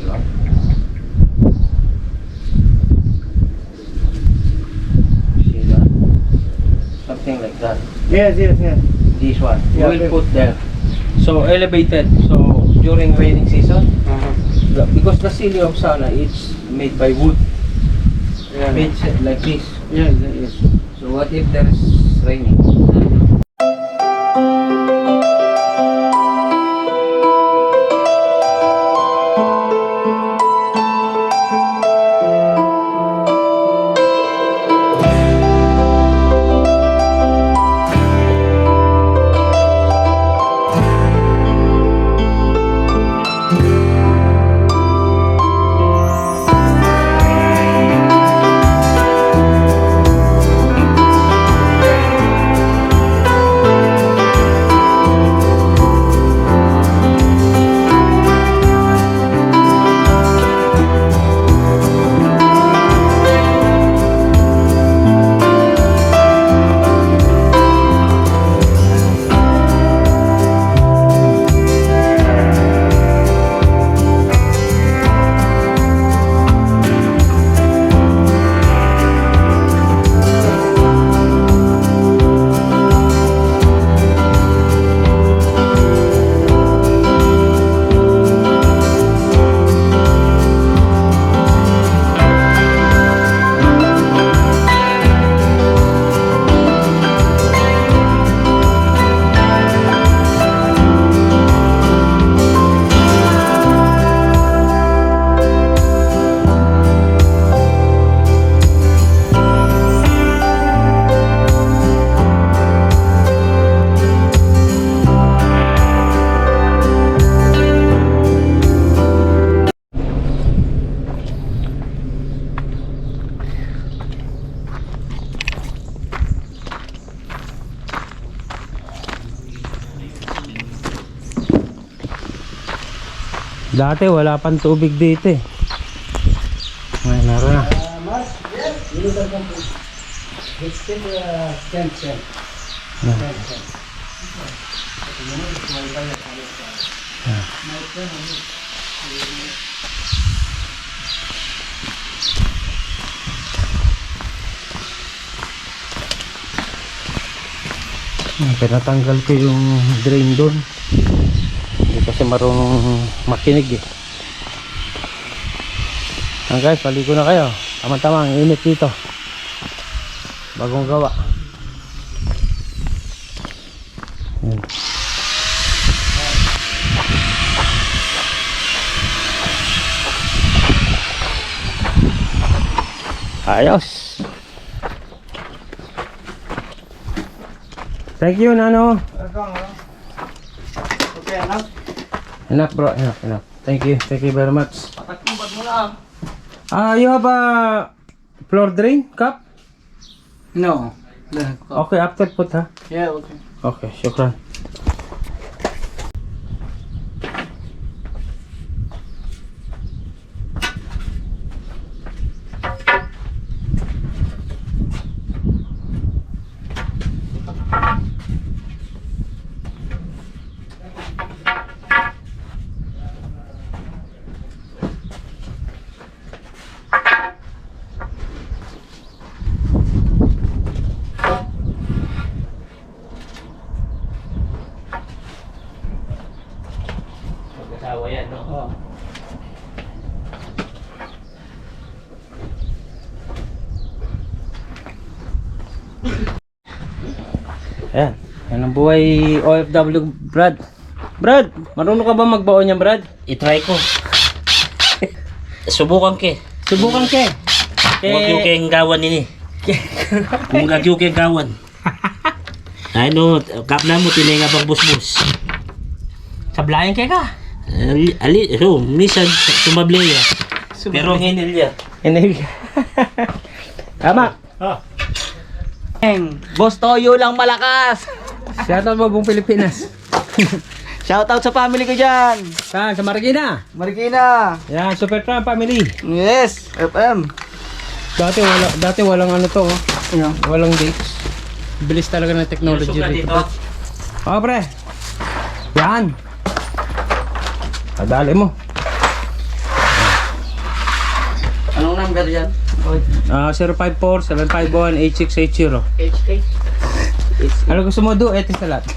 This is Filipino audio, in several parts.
lang. See that? Something like that. Yes. This one. Yeah, We will okay. put there. So elevated. So during raining season, because the ceiling of Sana it's made by wood. Yeah. Made like this. Yes. So what if there is raining? Dati wala pang tubig dito eh. Ngayon meron na. Mark, yes. You can complete. It's still 10 cents. Pinatanggal ko yung drain doon. Hindi kasi marunong makinig eh. Guys, paligo na kayo. Tama-tama, ang init dito. Bagong gawa. Yan. Ayos. Thank you, Nano. Okay, enough. Enough, bro. Enough. Thank you very much. Patakumbad mo lang. You have a floor drain cup? No. Okay, after put ha. Yeah, okay. Okay, syukran. Mag-asawa yan, no? Oh. Ayan. Yan ang buhay OFW, Brad. Brad, marunong ka ba magbaon niyan, Brad? I-try ko. Subukan ke. Subukan ke. Huwag yung kayong gawan nini. Kung gagyo kayong gawan. Ay no, kap na mo tininga pang busbus. Sablayan ke ka. Minsan sumableya. Pero ang hinilya. Inig. Tama. Boss Toyo lang malakas. Shoutout mo buong Pilipinas. Shoutout sa family ko dyan. Saan? Sa Marikina. Marikina. Yan, Super Tram family. Yes, FM. Dati walang ano to, oh. Yeah. Walang dates. Bilis talaga ng technology Yung suka dito. dito. Oh, pre. Yan. Adali mo. number yan? 054-751-8680. Ano gusto mo do? Ito sa lahat.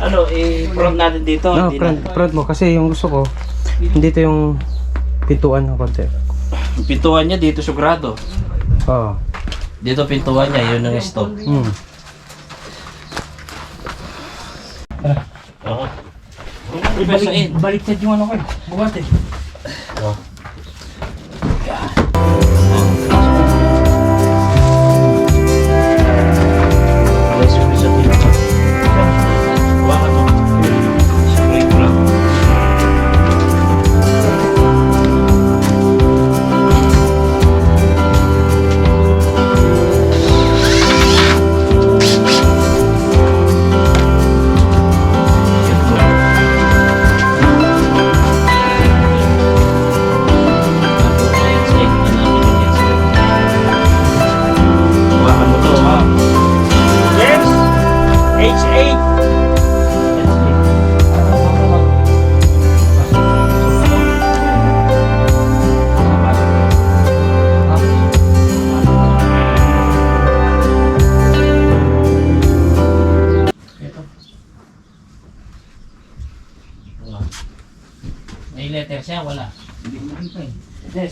Ano, i-front natin dito. No, hindi front mo. Kasi yung gusto ko, dito yung pintuan ng konti. Yung pintuan niya dito sugrado. Oo. Dito pintuan niya, yun ang stop. Oo. Ibasain. Baliktad yung ano ko. Buhat eh. Oh. May letter siya, wala. Hindi,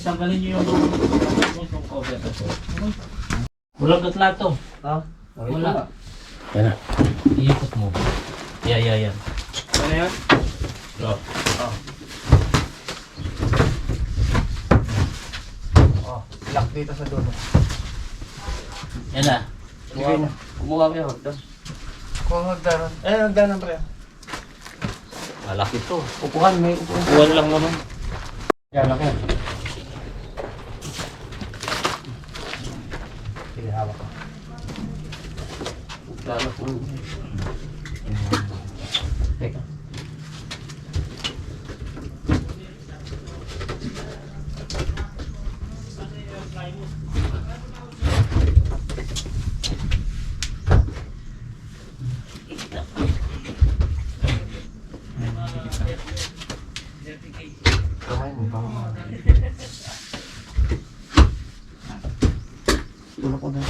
sanggalin niyo yung cover na to. Walang gatlato. Ha? Wala. Yan na. Iikot mo. Yan. Ano yan? Oh. Lock dito sa dulo. Yan na. Kumuha mo yung hagdan. Kung hagdan. Hagdan pre. Malaki to. Upuan, may upuan. Uwan lang naman. Yan, laki. Sige, hawak ko. Lalo ko. Teka. Kamay mo ba? Tulog ko na.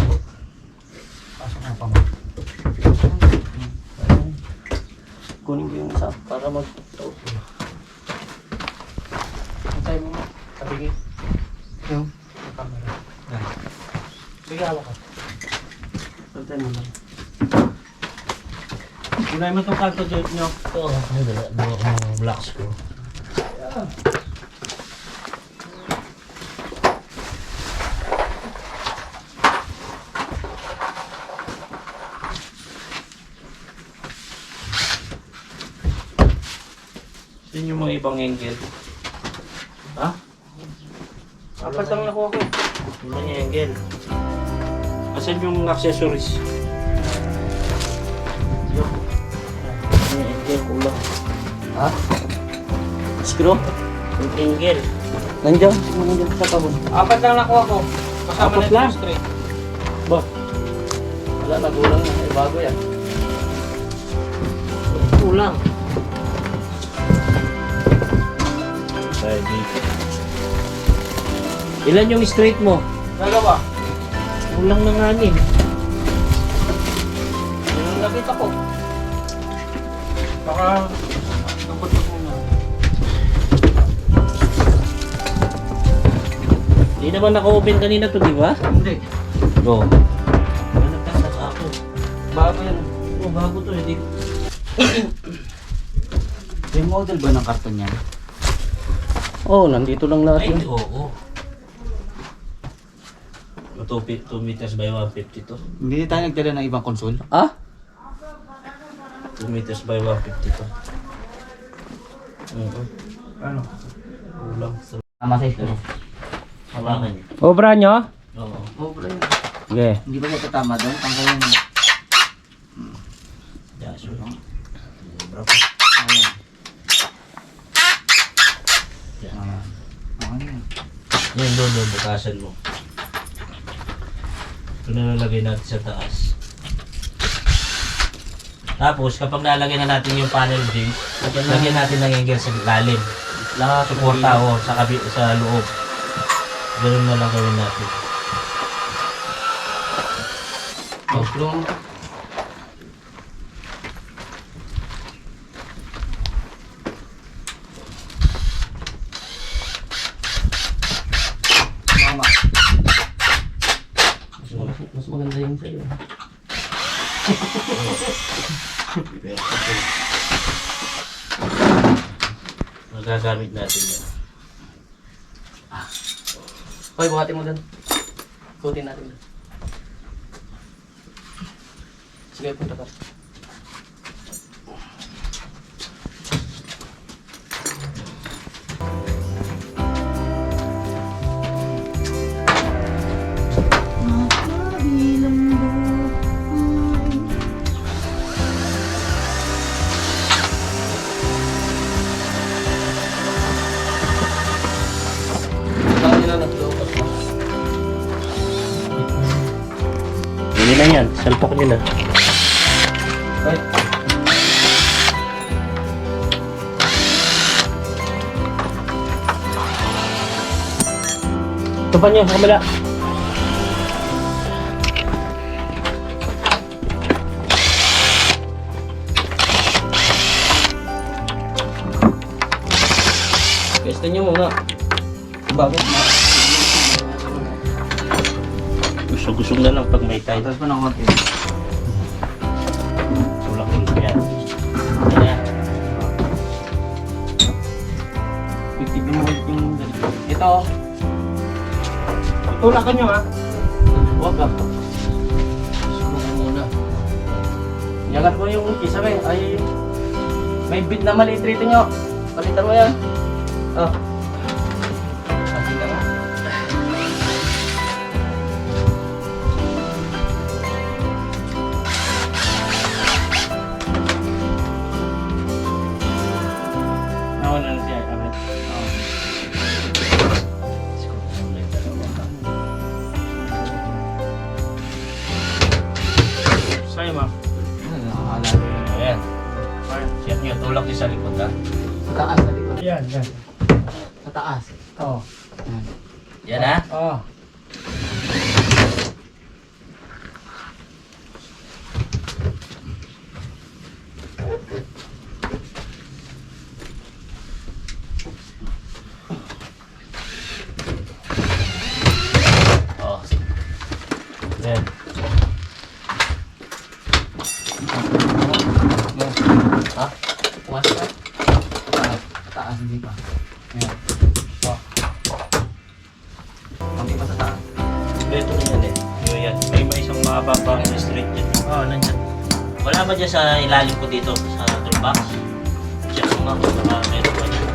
Pasok na pa mo. Kunin ko yung isa para mag-tawag. Antay mo. Tabigin. Yung camera. Sige, hawak ka. Antay mo lang. Kulay mo itong kanto dito nyo. Ito, dala black screw. Yun yung mga ibang angle. Ha? Apat lang nakuha ko. Ibang angle. Asan yung accessories? Yung angle kulang. Ha? Screw? Yung angle. Nandiyan sa tabon. Apat lang nakuha ko. Kasama Apat na lang? yung straight. Ba? Wala na, kulang na. Eh, bago yan. Kulang. Tayo dito. Ilan yung straight mo? Dalawa. Kulang ng 6. Yun ang nakita ko. Baka lupot ko muna. Hindi naman naka-open kanina to, di ba? Hindi. Oo. Ano nagkasaka ako? Bago yan. Oo, bago to. Hindi. May model ba ng karton yan? Oh, nandito lang lahat Ay, yun. oo. 2 meters by 150 to. Hindi tayo nagdala ng ibang console. Ah? 2 meters by 150 to. Oo. Ano? Kulang. Tama sa ito. Hawakan niyo. Obra nyo? Oo. Oh, bro. Sige. Hindi ba ito tama doon? Tanggalin mo. Yeah, sure. Ayan. Yeah. Okay. Yan doon, butasan mo. Ito na nalagay natin sa taas. Tapos, kapag nalagay na natin yung panel beams, lagyan natin ng angle sa lalim. Suporta o sa loob. Ganun na lang gawin natin. Tulong. Mama. Mas maganda yung sa'yo. Magagamit natin yan. Hoy, buhati mo dun. Ikutin natin dun. Sige, punta ka. Hindi na yan. Salpak nyo na. Hoy. Tupan nyo sa kabila. Pesta nyo muna. Bago. Gusog-gusog na lang pag may tayo. Tapos pa ng konti. Tulak ulit ko yan. Ayan. Titignan mo ulit yung... Ito. Tulakan nyo ha. Huwag ka. Subukan muna. Yagan mo yung isa ay... May bit na maliit rito nyo. Palitan mo yan. Oh. Asin ka nga. Nauna na siya. Sa'yo, ma'am. Ayan. Siya nyo, tulak niyo sa likod, ha? Sa taas na dito. Yan, yan. Sa taas. Oo. Yan, ha? Oo. Oo. Yan. Ha? Pumas ka? Taas. Taas, hindi pa. Ayan. Oh. Konti pa sa taas. Ito na yan, eh. Yung yan. May isang mahaba pa ang straight dyan. Oo, nandyan. Wala ba dyan sa ilalim ko dito? Sa toolbox? Check mo nga kung baka meron pa dyan.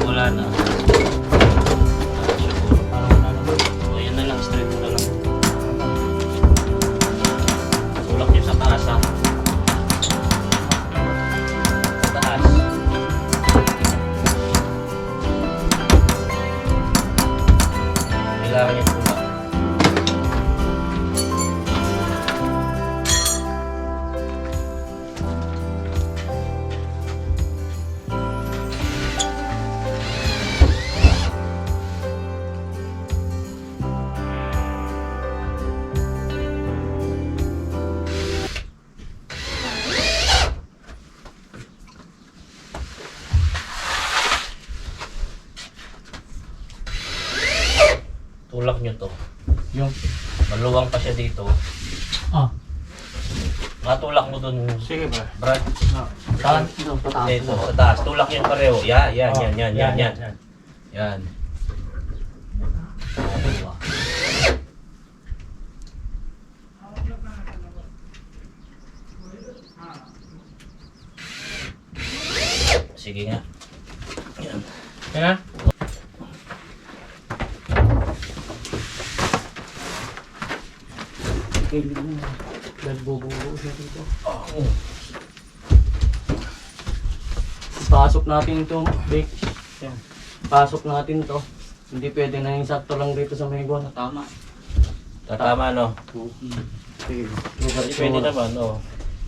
Wala na. Siguro. Parang wala naman. O, yan na lang. Straight mo na lang. Tulak nyo sa taas, ha? Sa taas. Kailangan yung tulak. Tulak nyo to. Yung... Maluwang pa siya dito. Ah. Matulak mo dun. Sige ba? Brad. Saan? Ito, pataas. Dito, sa taas. Tulak yung pareho. Yan, yan, yan, yan, yan, yan. yan. Yan. Sige nga. Yan. Yan. Nagbubuo siya dito. Pasok natin ito, Vic. Yan. Pasok natin to. Hindi pwede na yung sakto lang dito sa may buwan. Tama. Tama, no? Sige. Hindi pwede naman, no?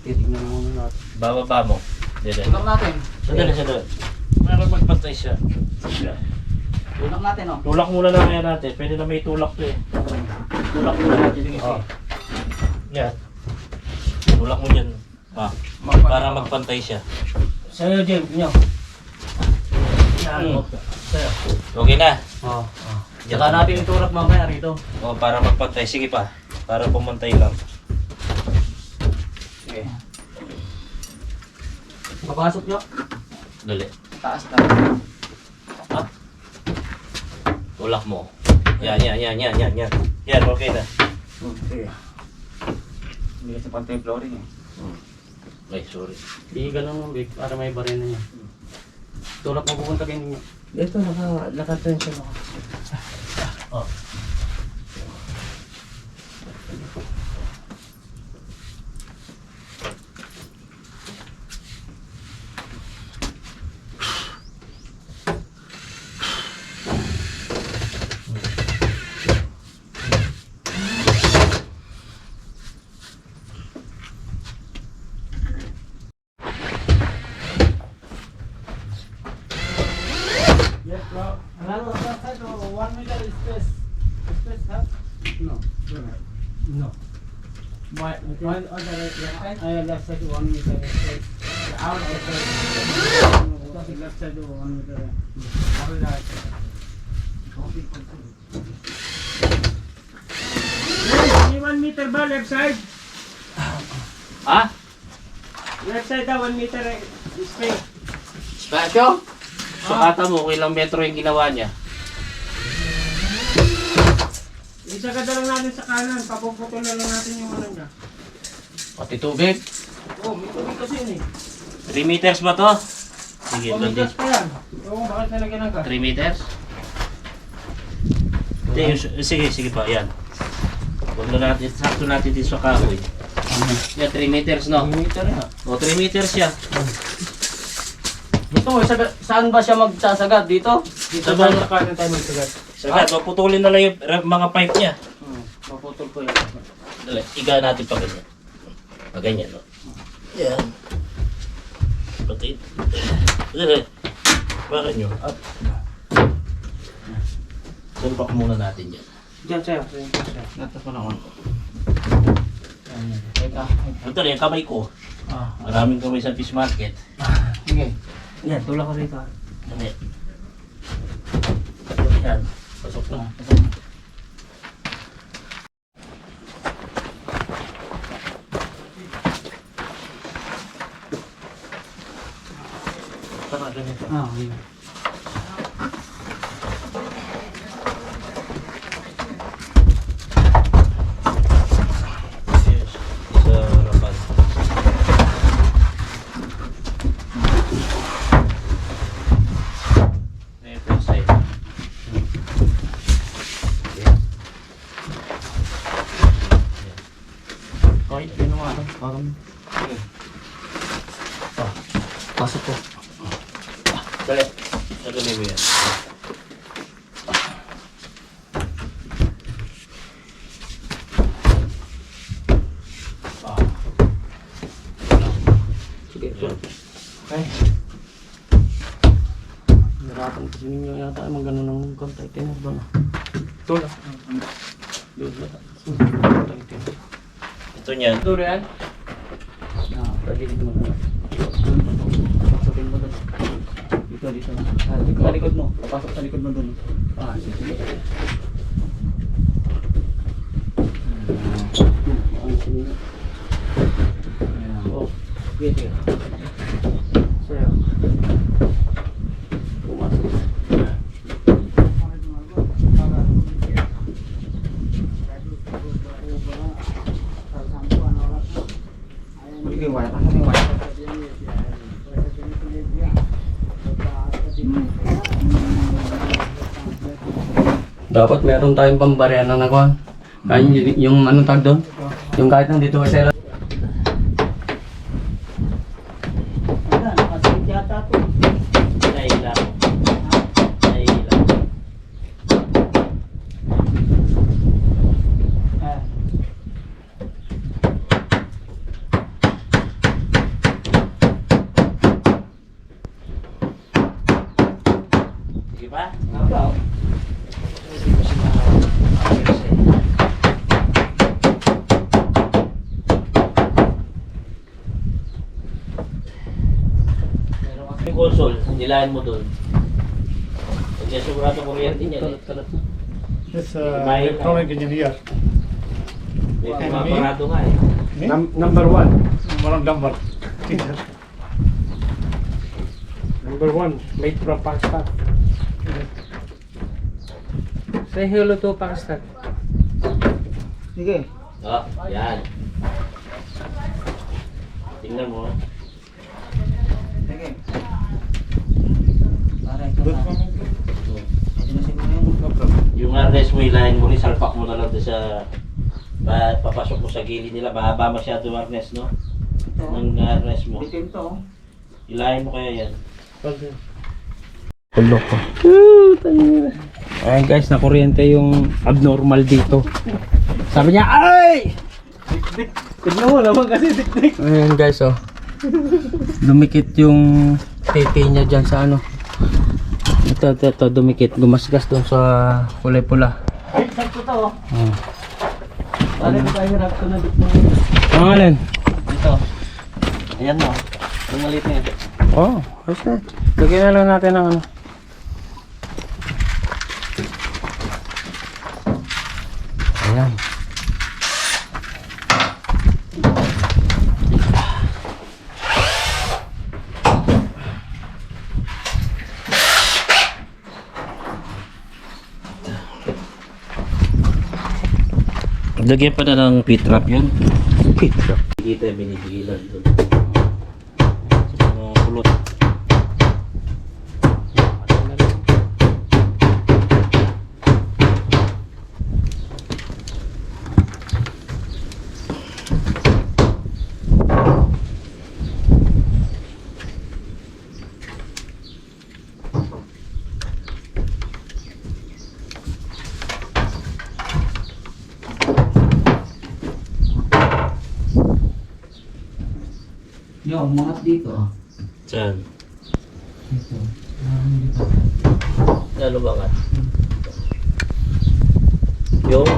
Titignan mo muna natin. Bababa mo. Dede. Tignan natin. Sandali, sandali. Para magpantay siya. Siya. Tulak natin, oh. Tulak muna na kaya natin. Pwede na may tulak to eh. Tulak muna natin. Sige, Oh. Yan. Tulak mo dyan. Ah, para magpantay siya. Sa'yo, Jim, nyo. Hmm. Okay na. Oo. Saka natin itulak mamaya rito. O, para magpantay. Sige pa. Para pumantay lang. Sige. Papasok nyo. Dali. Taas ka. Ah. Tulak mo. Yan. Yan, okay na. Sige. Hindi kasi pantay flooring eh. Ay, sorry. Hindi ganun, Vic, para may barena niya. Tulak mo pupunta kayo ninyo. Ito, naka-tension ako. Oh. Yes, bro. Ano, side, 1 meter space. Space, huh? No. No. One on the left side? Left side 1 meter space. The outside side. Left side 1 meter. Outside side. Yes, 1 meter ba left side? Ha? Left side 1 meter space. Spasyo? Sukata mo kung ilang metro yung ginawa niya. Isagad na lang natin sa kanan, papuputol na lang natin yung ano niya. Pati tubig. Oh, may tubig kasi yun eh. 3 meters ba to? Sige, Oh, may doon gas pa yan. Oo, bakit nalagyan ng gas? 3 meters. Sige pa, yan. Huwag na natin, sakto natin dito sa kahoy. Yan, 3 meters, no? 1 meter na. O, 3 meters siya. Dito, saan ba siya magsasagad? Dito? Dito ba sa kanan tayo magsagad? Sagad, maputulin na lang yung mga pipe niya. Maputol ko yun. Dali, iga natin pa ganyan. Pa ganyan, no? Yan. Pati. Dali. Bakit nyo? Up. Sulpak muna natin yan. Diyan sa'yo. Natas ko na ako. Ito rin, yung kamay ko. Ah. Maraming kamay sa fish market. Sige. Yan, tulak ko rito. Dali. Yan. Pasok na. Saka ganito. Ah, yun. Yes. Sa harapan. Ito yung side. Kahit ginawa, no? Parang... Pasok ko. Dali. Dali mo yan. Sige, okay. Narapan kasi ninyo yata mga ganun ng container doon. Tulak. Doon na. Container. Ito niyan. Ito rin. Pwede dito mo na. Pasukin mo doon. Dito. Sa likod mo. Papasok sa likod mo doon. Sige. Oh, sige. Sa'yo. Pumasok. Sige, wala ka sa wala. Dapat meron tayong pambarya na nakuha. Kaya yung ano tag doon? Yung kahit nandito kasi Nakasit yata to. Nailang. Nailang. Ah. Sige pa? Ako. Hindi ko siya ayos eh. Yung console, nilayan mo doon. Pagka sigurado kuryente niya. This May- electronic engineer. May pumaparado nga eh. Me? Number 1. Number. Teacher. Number 1. Made from Pakistan. Say hello to Pakistan. Sige. Oh, yan. Tingnan mo. Sige. Para ito Good na. one. Ito na siguro yung GoPro. Yung harness mo, ilahin mo rin, salpak mo na lang doon sa... papasok mo sa gilid nila, mahaba masyado yung harness, no? Ito. Ng harness mo. Bitin to. Ilahin mo kaya yan. Pulo ko. Ayan guys, nakuryente yung abnormal dito. Sabi niya, ay! Tignan mo naman kasi dik-dik. Ayan guys, oh. Dumikit yung tete niya dyan sa ano. Ito, dumikit. Gumasgas doon sa kulay pula. Ay, sakto to. Oh. Ano ba tayo hirap ko na dito? Ang alin? Dito. Ayan mo. Yung maliit na yan. Oh, ayos na. Lagyan na lang natin ng ano. Ayan. Lagyan pa na ng pit trap yun. Pit trap. Kita yung binibigilan doon. Sa mga kulot. Yung mga dito. Saan? Dito. Lalo ba nga? Yung?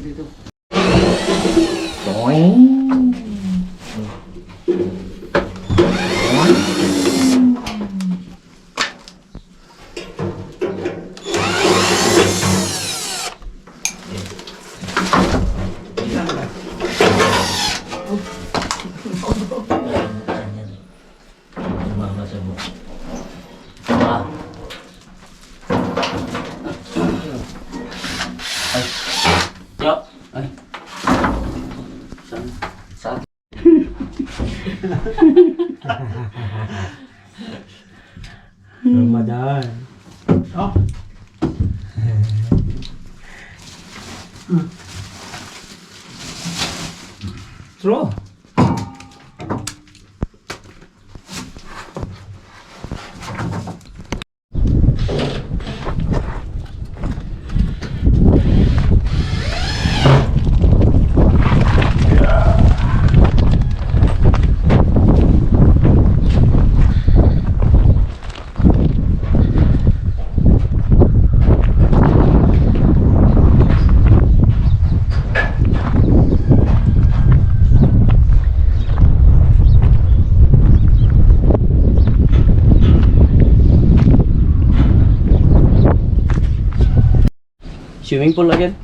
Dito. Mama sa mo. Ah. Ay. Yo. Ay. Sa Ramadan. Oh. True. Swimming pool again?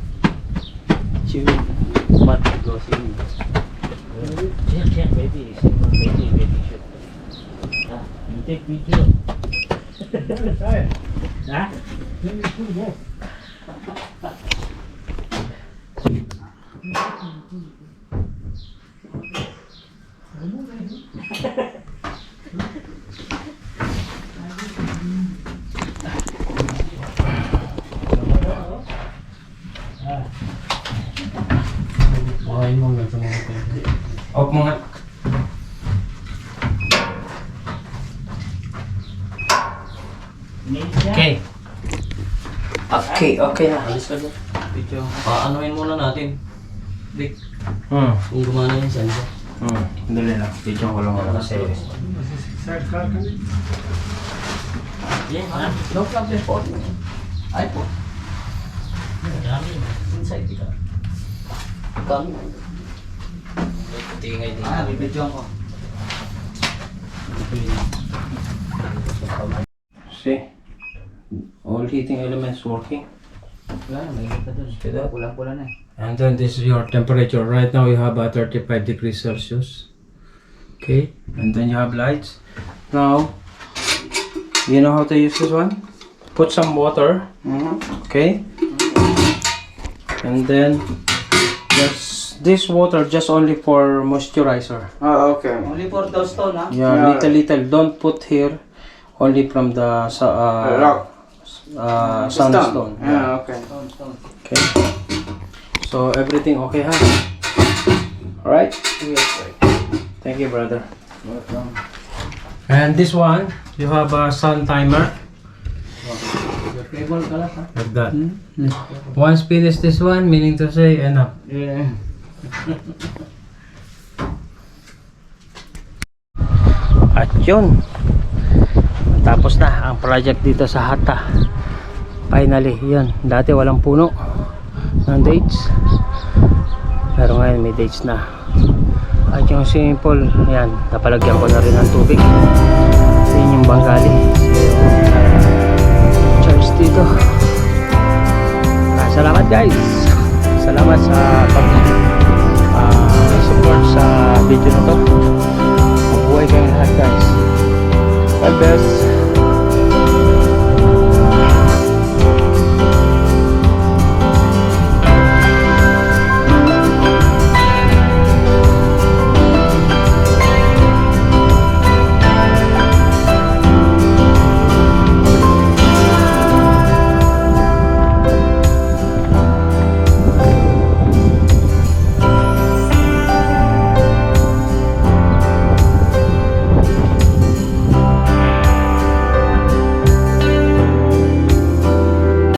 Swimming. Mat. Go swimming. Check, baby. Baby, shoot. Ah, you take video. Ha? Off mo nga. Okay. Okay na. Alis ka doon. Video. Paanoin muna natin. Dick, Hmm. kung gumana yung sensor. Dali lang. Video ko lang ako kasi. Side car. Yeah, ha? No problem po. Ay po. Dami. Inside dito. Kami. Tingay din. Bibidyoan ko. See? All heating elements working. Wala na, may kita dun. See that? Pulang-pula na eh. And then this is your temperature. Right now you have 35 degrees Celsius. Okay, and then you have lights. Now, you know how to use this one? Put some water. Okay. And then just this water just only for moisturizer. Oh, okay. Only for those stone, ha? Yeah, little. Don't put here. Only from the rock. sandstone. Yeah, okay. Okay. So everything okay, huh? Alright? Thank you, brother. Welcome. And this one, you have a sun timer. Your cable kalat, ha? Like that. Once finish this one, meaning to say enough. Yeah. At yun, tapos na ang project dito sa Hata. Finally, yun. Dati walang puno ng dates, pero ngayon may dates na. At yung swimming pool, yan, napalagyan ko na rin ng tubig. Yun yung Bengali. Church dito. Salamat guys, salamat sa support sa video na to. Mabuhay kayong lahat guys. God bless.